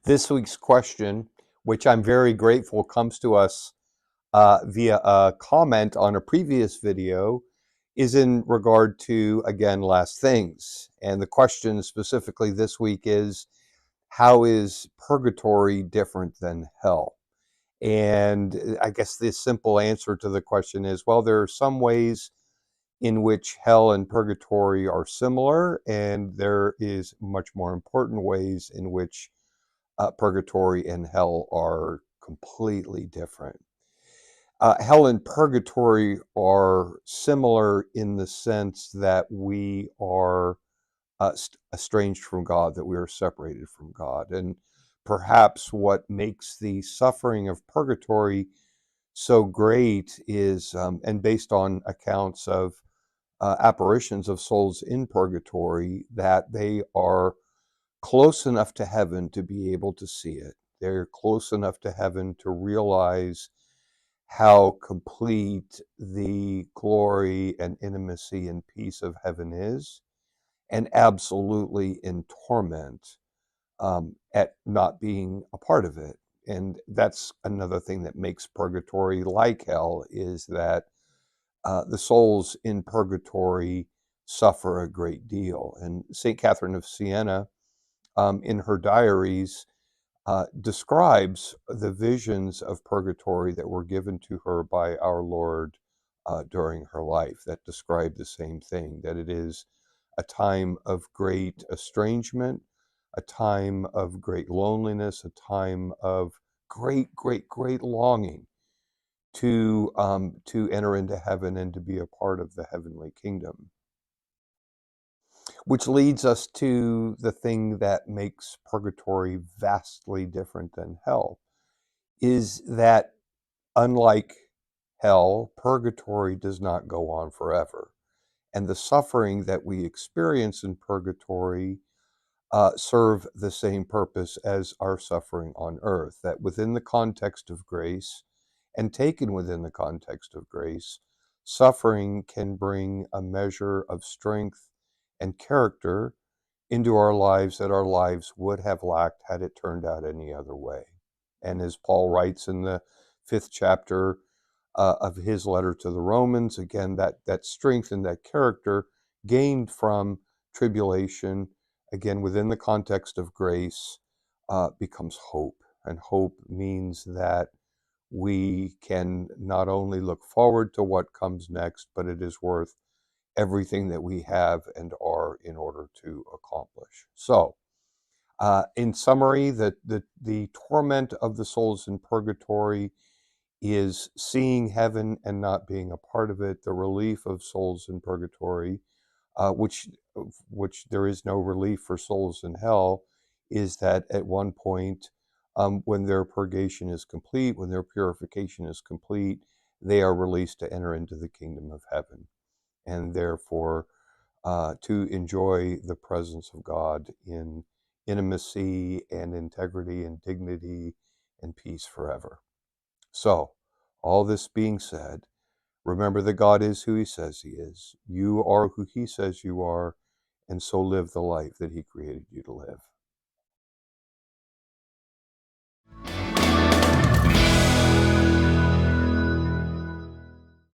This week's question, which I'm very grateful comes to us via a comment on a previous video, is in regard to, again, last things. And the question specifically this week is, how is purgatory different than hell? And I guess the simple answer to the question is, well, there are some ways in which hell and purgatory are similar, and there is much more important ways in which purgatory and hell are completely different. Hell and purgatory are similar in the sense that we are estranged from God, that we are separated from God. And perhaps what makes the suffering of purgatory so great is, and based on accounts of apparitions of souls in purgatory, that they are close enough to heaven to be able to see it. They're close enough to heaven to realize how complete the glory and intimacy and peace of heaven is, and absolutely in torment at not being a part of it. And that's another thing that makes purgatory like hell, is that the souls in purgatory suffer a great deal. And St. Catherine of Siena, in her diaries, describes the visions of purgatory that were given to her by our Lord during her life, that describe the same thing, that it is a time of great estrangement, a time of great loneliness, a time of great longing to enter into heaven and to be a part of the heavenly kingdom. Which leads us to the thing that makes purgatory vastly different than hell, is that unlike hell, purgatory does not go on forever. And the suffering that we experience in purgatory serve the same purpose as our suffering on earth, that within the context of grace, and taken within the context of grace, suffering can bring a measure of strength and character into our lives that our lives would have lacked had it turned out any other way. And as Paul writes in the 5th chapter of his letter to the Romans, again, that strength and that character gained from tribulation, again, within the context of grace, becomes hope. And hope means that we can not only look forward to what comes next, but it is worth everything that we have and are in order to accomplish. So, in summary, the torment of the souls in purgatory is seeing heaven and not being a part of it. The relief of souls in purgatory, which there is no relief for souls in hell, is that at one point, when their purgation is complete, when their purification is complete, they are released to enter into the kingdom of heaven, and therefore to enjoy the presence of God in intimacy and integrity and dignity and peace forever. So, all this being said, remember that God is who He says He is. You are who He says you are, and so live the life that He created you to live.